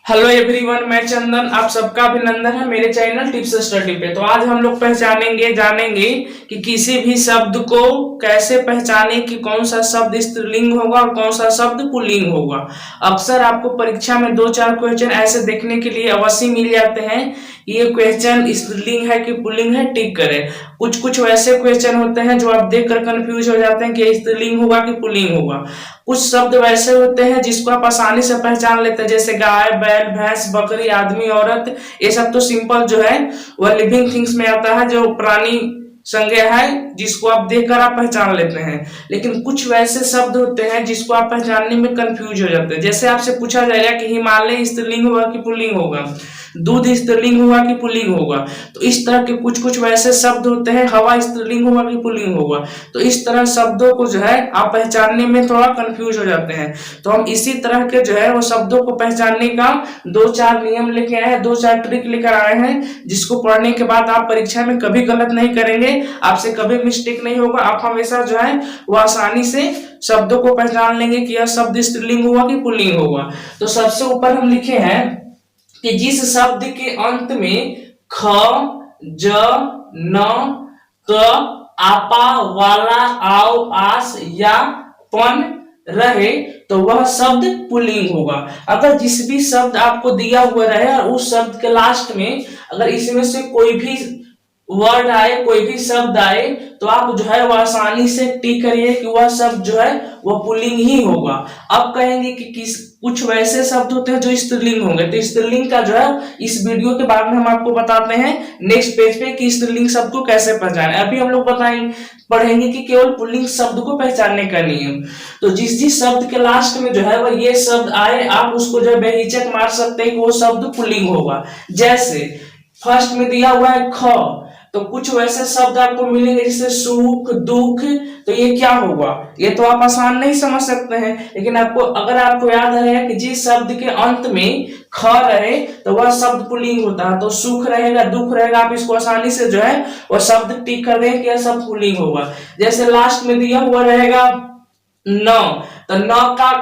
Hello everyone, मैं चंदन। आप सबका अभिनंदन है मेरे चैनल टिप्स स्टडी पे। तो आज हम लोग जानेंगे कि किसी भी शब्द को कैसे पहचाने कि कौन सा शब्द स्त्रीलिंग होगा और कौन सा शब्द पुल्लिंग होगा। अक्सर आपको परीक्षा में दो चार क्वेश्चन ऐसे देखने के लिए अवश्य मिल जाते हैं कि ये क्वेश्चन स्त्रीलिंग है कि पुल्लिंग है, टिक करें। कुछ कुछ वैसे क्वेश्चन होते हैं जो आप देखकर कंफ्यूज हो जाते हैं कि स्त्रीलिंग होगा कि पुल्लिंग होगा। कुछ शब्द वैसे होते हैं जिसको आप आसानी से पहचान लेते हैं, जैसे गाय, बैल, भैंस, बकरी, आदमी, औरत। ये सब तो सिंपल जो है वह लिविंग थिंग्स में आता है, जो प्राणी संज्ञा है, जिसको आप देखकर आप पहचान लेते हैं। लेकिन कुछ वैसे शब्द होते हैं जिसको आप पहचानने में कंफ्यूज हो जाते हैं। जैसे आपसे पूछा जाएगा कि हिमालय स्त्रीलिंग होगा कि पुल्लिंग होगा, दूध स्त्रीलिंग होगा कि पुल्लिंग होगा। तो इस तरह के कुछ कुछ वैसे शब्द होते हैं, हवा स्त्रीलिंग होगा कि पुल्लिंग होगा। तो इस तरह शब्दों को जो है आप पहचानने में थोड़ा कंफ्यूज हो जाते हैं। तो हम इसी तरह के जो है वो शब्दों को पहचानने का दो चार नियम लेके आए हैं, दो चार ट्रिक लेकर आए हैं, जिसको पढ़ने के बाद आप परीक्षा में कभी गलत नहीं करेंगे, आपसे कभी मिस्टेक नहीं होगा। आप हमेशा जो है वो आसानी से शब्दों को पहचान लेंगे कि यह शब्द स्त्रीलिंग होगा कि पुल्लिंग होगा। तो सबसे ऊपर हम लिखे हैं कि जिस शब्द के अंत में ख, ज, न, क, आपा, वाला, आओ, आस या पन रहे तो वह शब्द पुल्लिंग होगा। अगर जिस भी शब्द आपको दिया हुआ रहे और उस शब्द के लास्ट में अगर इसमें से कोई भी वर्ड आए, कोई भी शब्द आए, तो आप जो है वह आसानी से टिक करिए कि वह शब्द जो है वह पुल्लिंग ही होगा। अब कहेंगे कि किस कुछ वैसे शब्द होते हैं जो स्त्रीलिंग होंगे। तो स्त्रीलिंग का जो है इस वीडियो के बाद में हम आपको बताते हैं नेक्स्ट पेज पे कि स्त्रीलिंग शब्द को कैसे पहचाने। अभी हम लोग पढ़ेंगे कि केवल पुल्लिंग शब्द को पहचानने का नियम। तो जिस जिस शब्द के लास्ट में जो है वह ये शब्द आए, आप उसको जो है बेहिचक मार सकते हैं कि वो शब्द पुल्लिंग होगा। जैसे फर्स्ट में दिया हुआ है ख, तो कुछ वैसे शब्द आपको मिलेंगे जैसे सुख, दुख। तो ये क्या होगा, ये तो आप आसान नहीं समझ सकते हैं। लेकिन अगर आपको याद रहेगा कि जिस शब्द के अंत में ख रहे तो वह शब्द पुल्लिंग होता है। तो सुख रहेगा, दुख रहेगा, आप इसको आसानी से जो है वह शब्द टिक कर दें कि यह शब्द पुल्लिंग होगा। जैसे लास्ट में दिया हुआ रहेगा न, तो न का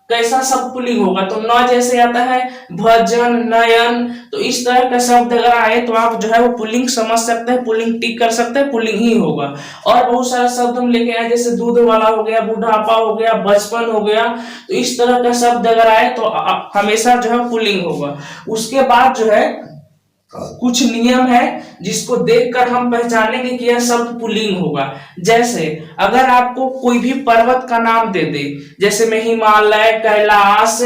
कैसा शब्द पुल्लिंग होगा, तो न जैसे आता है भजन, नयन। तो इस तरह का शब्द अगर आए तो आप जो है वो पुल्लिंग समझ सकते हैं, पुल्लिंग टिक कर सकते हैं, पुल्लिंग ही होगा। और बहुत सारा शब्द हम लेके आए, जैसे दूध वाला हो गया, बुढ़ापा हो गया, बचपन हो गया। तो इस तरह का शब्द अगर आए तो हमेशा जो है पुल्लिंग होगा। उसके बाद जो है कुछ नियम है जिसको देखकर हम पहचानेंगे कि यह शब्द पुल्लिंग होगा। जैसे अगर आपको कोई भी पर्वत का नाम दे दे, जैसे में हिमालय, कैलाश,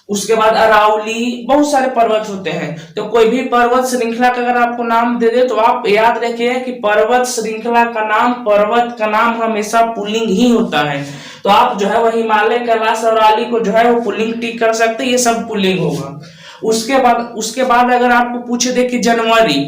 उसके बाद अरावली, बहुत सारे पर्वत होते हैं। तो कोई भी पर्वत श्रृंखला का अगर आपको नाम दे दे तो आप याद रखिए कि पर्वत श्रृंखला का नाम, पर्वत का नाम हमेशा पुल्लिंग ही होता है। तो आप जो है वह हिमालय, कैलाश और अरावली को जो है वो पुल्लिंग टिक कर सकते हैं, ये सब पुल्लिंग होगा। उसके बाद अगर आपको पूछे दे कि जनवरी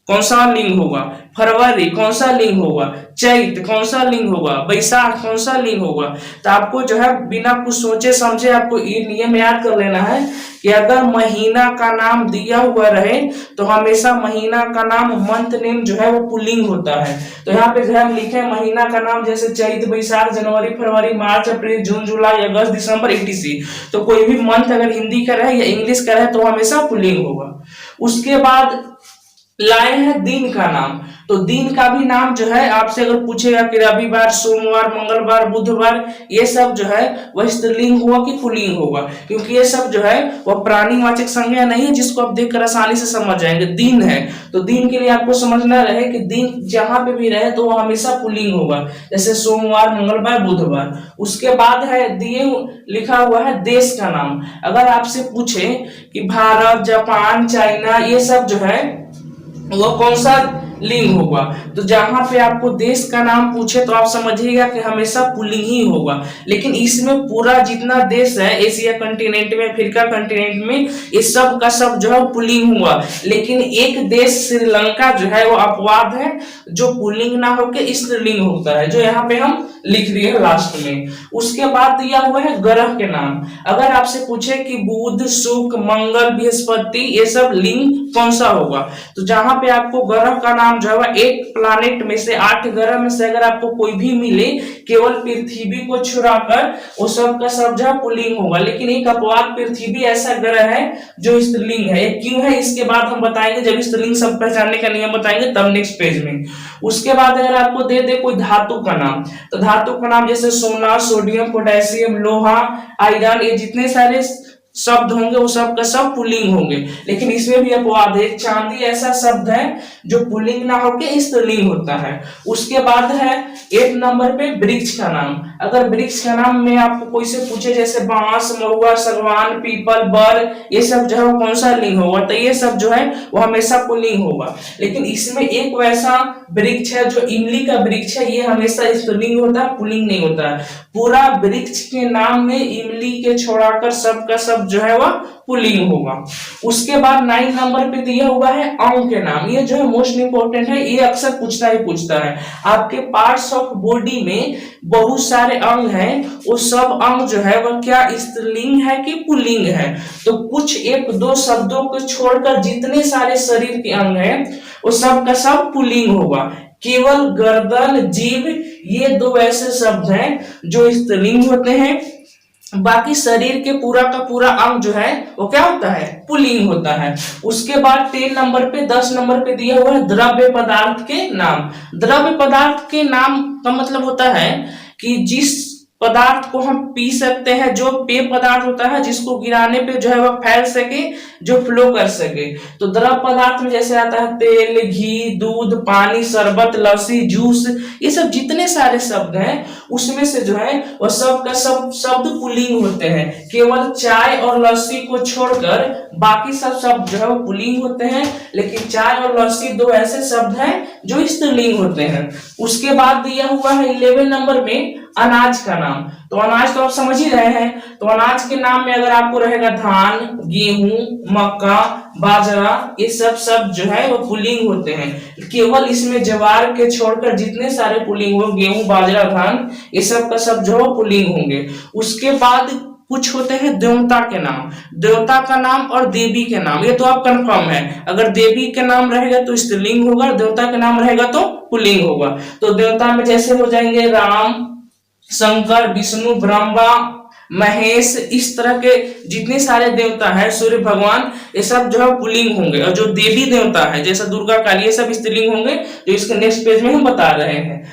कौन सा लिंग होगा, फरवरी कौन सा लिंग होगा, चैत कौन सा लिंग होगा, बैसाख कौन सा लिंग होगा, तो आपको जो है बिना कुछ सोचे समझे आपको ये नियम याद कर लेना है कि अगर महीना का नाम दिया हुआ रहे तो हमेशा महीना का नाम, मंथ नेम जो है वो पुल्लिंग होता है। तो यहाँ पे जो है हम लिखे महीना का नाम, जैसे चैत, बैसाख, जनवरी, फरवरी, मार्च, अप्रैल, जून, जुलाई, अगस्त, दिसंबर, etc। तो कोई भी मंथ अगर हिंदी का रहे या इंग्लिश का रहे तो हमेशा पुल्लिंग होगा। उसके बाद लाए हैं दिन का नाम। तो दिन का भी नाम जो है आपसे अगर पूछेगा कि रविवार, सोमवार, मंगलवार, बुधवार, ये सब जो है वह स्त्रीलिंग होगा कि पुल्लिंग होगा, क्योंकि ये सब जो है वह प्राणीवाचक संज्ञा नहीं है जिसको आप देखकर आसानी से समझ जाएंगे। दिन है तो दिन के लिए आपको समझना रहे कि दिन जहां पे भी रहे तो वह हमेशा पुल्लिंग होगा, जैसे सोमवार, मंगलवार, बुधवार। उसके बाद है दिए लिखा हुआ है देश का नाम। अगर आपसे पूछे कि भारत, जापान, चाइना, ये सब जो है वो कौन सा लिंग होगा, तो जहां पे आपको देश का नाम पूछे तो आप समझिएगा कि हमेशा पुल्लिंग ही होगा। लेकिन इसमें पूरा जितना देश है, एशिया कंटिनेंट में, अफ्रीका कंटिनेंट में, ये सब का सब जो है पुल्लिंग हुआ। लेकिन एक देश श्रीलंका जो है वो अपवाद है, जो पुल्लिंग ना होकर स्त्रीलिंग होता है, जो यहाँ पे हम लिख दिए हैं लास्ट में। उसके बाद दिया हुआ है ग्रह के नाम। अगर आपसे पूछे कि बुध, शुक्र, मंगल, बृहस्पति, ये सब लिंग कौन सा होगा, तो जहां पे आपको ग्रह का नाम नाम जो है वह एक प्लानेट में से 8 ग्रह में से अगर आपको कोई भी मिले केवल पृथ्वी को छुड़ाकर वो सब का सब जो है पुल्लिंग होगा। लेकिन एक अपवाद पृथ्वी ऐसा ग्रह है जो स्त्रीलिंग है। क्यों है इसके बाद हम बताएंगे, जब स्त्रीलिंग सब पहचानने का नियम बताएंगे तब नेक्स्ट पेज में। उसके बाद अगर आपको दे दे कोई धातु का नाम, तो धातु का नाम जैसे सोना, सोडियम, पोटेशियम, लोहा, आयरन, ये जितने सारे शब्द होंगे वो सब का सब पुल्लिंग होंगे। लेकिन इसमें भी अपवाद है, चांदी ऐसा शब्द है जो पुल्लिंग ना होके स्त्रीलिंग होता है। उसके बाद है 8 नंबर पे वृक्ष का नाम। अगर वृक्ष का नाम में आपको कोई से पूछे जैसे बांस, महुआ, सागवान, पीपल, बर, ये सब जो है वो कौन सा लिंग होगा, तो ये सब जो है वो हमेशा पुल्लिंग होगा। लेकिन इसमें एक वैसा वृक्ष है जो इमली का वृक्ष है, ये हमेशा स्त्रीलिंग होता है, पुल्लिंग नहीं होता है। पूरा वृक्ष के नाम में इमली के छोड़ाकर सब का सब जो है वह पुल्लिंग होगा। उसके बाद 9 नंबर पे दिया हुआ है अंग के नाम। ये जो है मोस्ट इंपोर्टेंट है, ये अक्सर पूछता है। आपके पार्ट्स ऑफ बॉडी में बहुत सारे अंग हैं, वो सब अंग जो है वह क्या स्त्रीलिंग है कि पुल्लिंग है। तो कुछ 1-2 शब्दों को छोड़कर जितने सारे शरीर के अंग हैं वो सब का सब पुल्लिंग होगा। केवल गर्दन, जीभ, ये 2 ऐसे शब्द हैं जो स्त्रीलिंग होते हैं। बाकी शरीर के पूरा का पूरा अंग जो है वो क्या होता है, पुल्लिंग होता है। उसके बाद 10 नंबर पे दिया हुआ है द्रव्य पदार्थ के नाम। द्रव्य पदार्थ के नाम का मतलब होता है कि जिस पदार्थ को हम पी सकते हैं, जो पेय पदार्थ होता है जिसको गिराने पे जो है वह फैल सके, जो फ्लो कर सके। तो द्रव पदार्थ में जैसे आता है तेल, घी, दूध, पानी, शरबत, लस्सी, जूस, ये सब जितने सारे शब्द हैं उसमें से जो है वह सब का सब शब्द पुल्लिंग होते हैं। केवल चाय और लस्सी को छोड़कर बाकी सब शब्द जो है वो पुल्लिंग होते हैं। लेकिन चाय और लस्सी 2 ऐसे शब्द हैं जो स्त्रीलिंग होते हैं। उसके बाद दिया हुआ है 11 नंबर में अनाज का नाम। तो अनाज तो आप समझ ही रहे हैं। तो अनाज के नाम में अगर आपको रहेगा धान, गेहूं, मक्का, बाजरा, ये सब शब्द जो है वो पुल्लिंग होते हैं। केवल इसमें ज्वार के छोड़कर जितने सारे पुल्लिंग हो, गेहूं, बाजरा, धान, ये सब का सब जो है पुल्लिंग होंगे। उसके बाद कुछ होते हैं देवता के नाम। देवता का नाम और देवी के नाम, ये तो आप कंफर्म है। अगर देवी के नाम रहेगा तो स्त्रीलिंग होगा, देवता के नाम रहेगा तो पुल्लिंग होगा। तो देवता में जैसे हो जाएंगे राम, शंकर, विष्णु, ब्रह्मा, महेश, इस तरह के जितने सारे देवता है, सूर्य भगवान, ये सब जो है पुल्लिंग होंगे। और जो देवी देवता है जैसा दुर्गा, काली, ये सब स्त्रीलिंग होंगे, जो इसके नेक्स्ट पेज में हम बता रहे हैं।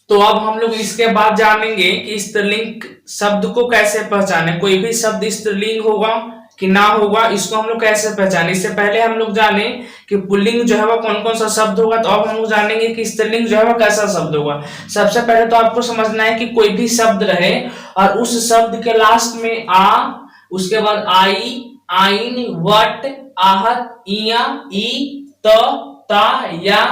तो अब हम लोग इसके बाद जानेंगे कि स्त्रीलिंग शब्द को कैसे पहचाने। कोई भी शब्द स्त्रीलिंग होगा कि ना होगा, इसको हम लोग कैसे पहचाने। इससे पहले हम लोग जाने कि पुल्लिंग जो है वो कौन कौन सा शब्द होगा। तो अब हम लोग जानेंगे कि स्त्रीलिंग जो है वो कैसा शब्द होगा। सबसे पहले तो आपको समझना है कि कोई भी शब्द रहे और उस शब्द के लास्ट में आ, उसके बाद आई, आइन, वट, आहत, इया, ई, त, ता या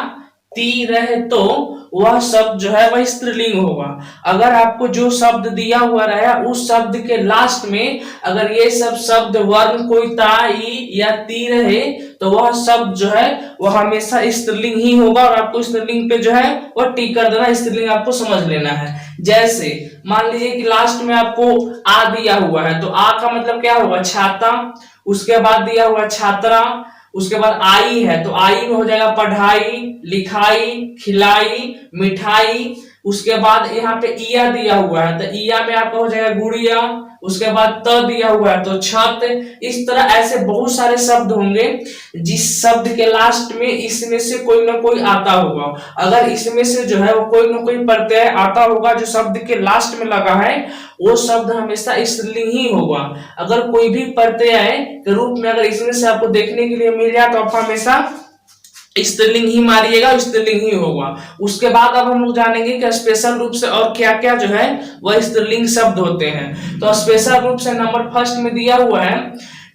ती रहे तो वह शब्द जो है वह स्त्रीलिंग होगा। अगर आपको जो शब्द दिया हुआ रहा उस शब्द के लास्ट में अगर ये सब शब्द वर्ण कोई ता, ई या ती रहे तो वह शब्द जो है वह हमेशा स्त्रीलिंग ही होगा। और आपको स्त्रीलिंग पे जो है वह टिक कर देना, स्त्रीलिंग आपको समझ लेना है। जैसे मान लीजिए कि लास्ट में आपको आ दिया हुआ है, तो आ का मतलब क्या होगा, छाता। उसके बाद दिया हुआ छात्रा। उसके बाद आई है तो आई में हो जाएगा पढ़ाई, लिखाई, खिलाई, मिठाई। उसके बाद यहाँ पे इया दिया हुआ है तो इया में आपका हो जाएगा गुड़िया। उसके बाद त दिया हुआ है तो छत। इस तरह ऐसे बहुत सारे शब्द होंगे जिस शब्द के लास्ट में इसमें से कोई ना कोई आता होगा। अगर इसमें से जो है वो कोई ना कोई प्रत्यय आता होगा जो शब्द के लास्ट में लगा है, वो शब्द हमेशा स्त्रीलिंग ही होगा। अगर कोई भी प्रत्यय के रूप में अगर इसमें से आपको देखने के लिए मिल जाए तो आप हमेशा स्त्रीलिंग ही मारिएगा, स्त्रीलिंग ही होगा। उसके बाद अब हम लोग जानेंगे कि स्पेशल रूप से और क्या क्या जो है वह स्त्रीलिंग शब्द होते हैं। तो स्पेशल रूप से नंबर फर्स्ट में दिया हुआ है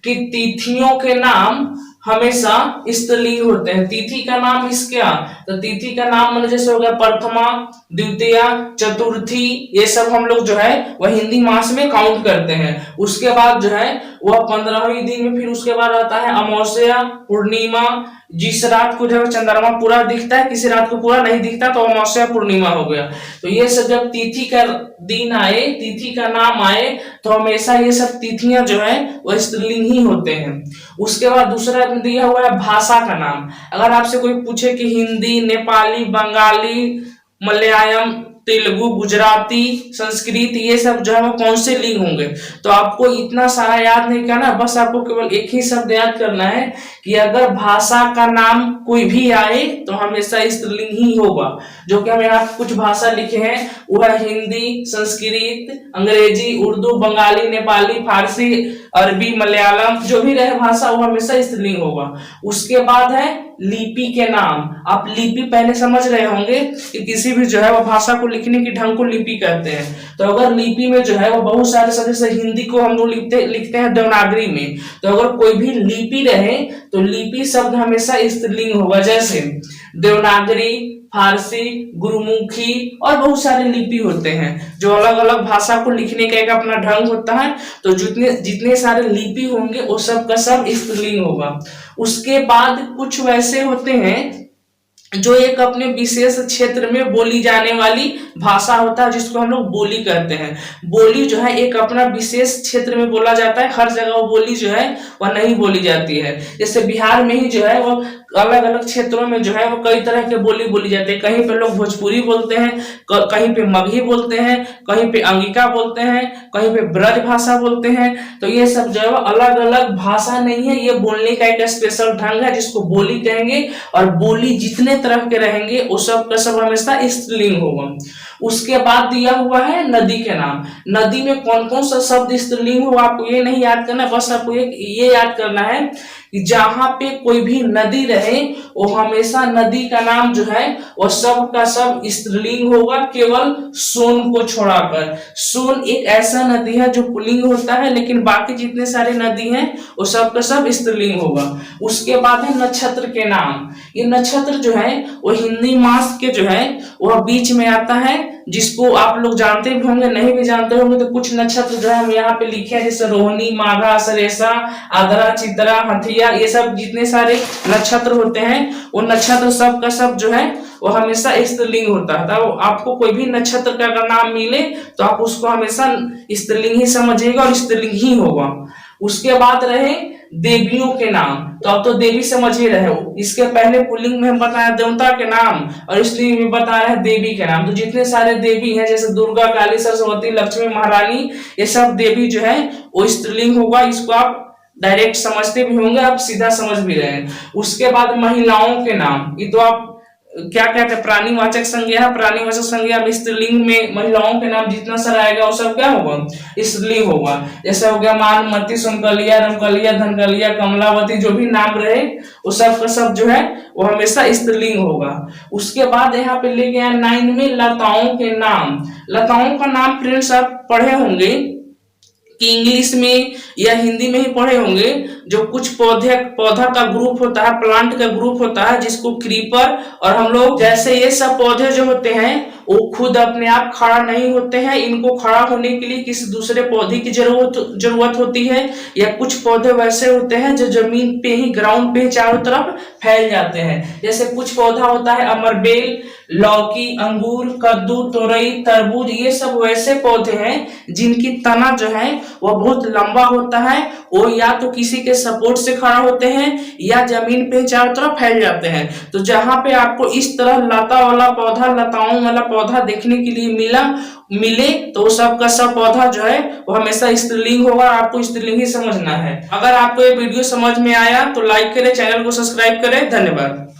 कि तिथियों के नाम हमेशा स्त्रीलिंग होते हैं। तिथि का नाम इसका, तो तिथि का नाम मतलब जैसे हो गया प्रथमा, द्वितीया, चतुर्थी, ये सब हम लोग जो है वह हिंदी मास में काउंट करते हैं। उसके बाद जो है वह 15वें दिन में फिर उसके बाद आता है अमावस्या, पूर्णिमा। जिस रात को जब चंद्रमा पूरा दिखता है, किसी रात को पूरा नहीं दिखता तो अमावस्या पूर्णिमा हो गया। तो ये सब जब तिथि का दिन आए, तिथि का नाम आए, तो हमेशा ये सब तिथियां जो है वह स्त्रीलिंग ही होते हैं। उसके बाद दूसरा में दिया हुआ है भाषा का नाम। अगर आपसे कोई पूछे कि हिंदी, नेपाली, बंगाली, मलयालम, तेलुगु, गुजराती, संस्कृत, ये सब जो है वो कौन से लिंग होंगे, तो आपको इतना सारा याद नहीं करना, बस आपको केवल एक ही शब्द याद करना है कि अगर भाषा का नाम कोई भी आए तो हमेशा स्त्रीलिंग ही होगा। जो कि हम यहाँ कुछ भाषा लिखे हैं वो है हिंदी, संस्कृत, अंग्रेजी, उर्दू, बंगाली, नेपाली, फारसी, अरबी, मलयालम, जो भी रहे भाषा वो हमेशा स्त्रीलिंग होगा। उसके बाद है लिपि के नाम। आप लिपि पहले समझ रहे होंगे कि किसी भी जो है वो भाषा को लिखने की ढंग को लिपि कहते हैं। तो अगर लिपि में जो है वो बहुत सारे शब्द, जैसे हिंदी को हम लोग लिखते हैं देवनागरी में, तो अगर कोई भी लिपि रहे तो लिपि शब्द हमेशा स्त्रीलिंग होगा। जैसे देवनागरी, फारसी, गुरुमुखी और बहुत सारे लिपि होते हैं जो अलग अलग भाषा को लिखने का एक अपना ढंग होता है। तो जितने सारे लिपि होंगे वो सब का सब स्त्रीलिंग होगा। उसके बाद कुछ वैसे होते हैं जो एक अपने विशेष क्षेत्र में बोली जाने वाली भाषा होता है, जिसको हम लोग बोली कहते हैं। बोली जो है एक अपना विशेष क्षेत्र में बोला जाता है, हर जगह वो बोली जो है वह नहीं बोली जाती है। जैसे बिहार में ही जो है वो अलग अलग क्षेत्रों में जो है वो कई तरह के बोली बोली जाती है। कहीं पे लोग भोजपुरी बोलते हैं, कहीं पे मगही बोलते हैं, कहीं पे अंगिका बोलते हैं, कहीं पे ब्रज भाषा बोलते हैं। तो ये सब जो है वो अलग अलग भाषा नहीं है, ये बोलने का एक स्पेशल ढंग है जिसको बोली कहेंगे। और बोली जितने तरह के रहेंगे वो सब का सब हमेशा स्त्रीलिंग होगा। उसके बाद दिया हुआ है नदी के नाम। नदी में कौन कौन सा शब्द स्त्रीलिंग होगा आपको ये नहीं याद करना, बस आपको ये याद करना है कि जहां पे कोई भी नदी रहे वो हमेशा नदी का नाम जो है वो सब का सब स्त्रीलिंग होगा, केवल सोन को छोड़ाकर। सोन एक ऐसा नदी है जो पुल्लिंग होता है, लेकिन बाकी जितने सारे नदी हैं वो सब का सब स्त्रीलिंग होगा। उसके बाद है नक्षत्र के नाम। ये नक्षत्र जो है वो हिंदी मास के जो है वह बीच में आता है, जिसको आप लोग जानते भी होंगे, नहीं भी जानते होंगे तो कुछ नक्षत्र जो है हम यहाँ पे लिखे हैं, जैसे रोहिणी, माघा, सरेसा, आद्रा, चित्रा, हथिया, ये सब जितने सारे नक्षत्र होते हैं वो नक्षत्र सब का सब जो है वो हमेशा स्त्रीलिंग होता है। तो आपको कोई भी नक्षत्र का अगर नाम मिले तो आप उसको हमेशा स्त्रीलिंग ही समझिएगा और स्त्रीलिंग ही होगा। उसके बाद रहे देवियों के नाम। तो अब तो देवी समझ ही रहे हो, इसके पहले पुल्लिंग में हम बताया देवता के नाम और इसलिए में बता रहे हैं देवी के नाम। तो जितने सारे देवी हैं जैसे दुर्गा, काली, सरस्वती, लक्ष्मी, महारानी, ये सब देवी जो है वो स्त्रीलिंग होगा। इसको आप डायरेक्ट समझते भी होंगे, आप सीधा समझ भी रहे हैं। उसके बाद महिलाओं के नाम, ये तो आप क्या कहते हैं प्राणीवाचक संज्ञा। प्राणीवाचक संज्ञा में स्त्रीलिंग में महिलाओं के नाम जितना सारा आएगा वो सब क्या होगा, स्त्रीलिंग होगा। जैसे हो गया मानमती, सुनकलिया, रमकलिया, धनकलिया, कमलावती, जो भी नाम रहे वो सब का सब जो है वो हमेशा स्त्रीलिंग होगा। उसके बाद यहाँ पे लेके आया 9 में लताओं के नाम। लताओं का नाम फ्रेंड्स आप पढ़े होंगे कि इंग्लिश में या हिंदी में ही पढ़े होंगे, जो कुछ पौधा का ग्रुप होता है, प्लांट का ग्रुप होता है जिसको क्रीपर, और हम लोग जैसे ये सब पौधे जो होते हैं वो खुद अपने आप खड़ा नहीं होते हैं, इनको खड़ा होने के लिए किसी दूसरे पौधे की जरूरत होती है। या कुछ पौधे वैसे होते हैं जो जमीन पे ही, ग्राउंड पे ही चारों तरफ फैल जाते हैं। जैसे कुछ पौधा होता है अमरबेल, लौकी, अंगूर, कद्दू, तोरई, तरबूज, ये सब वैसे पौधे हैं जिनकी तना जो है वह बहुत लंबा होता है। वो या तो किसी के सपोर्ट से खड़ा होते हैं या जमीन पे चारों तरफ फैल जाते हैं। तो जहां पे आपको इस तरह लता वाला पौधा, लताओं वाला पौधा देखने के लिए मिले तो वो सब का सब पौधा जो है वो हमेशा स्त्रीलिंग होगा। आपको स्त्रीलिंग ही समझना है। अगर आपको ये वीडियो समझ में आया तो लाइक करें, चैनल को सब्सक्राइब करें। धन्यवाद।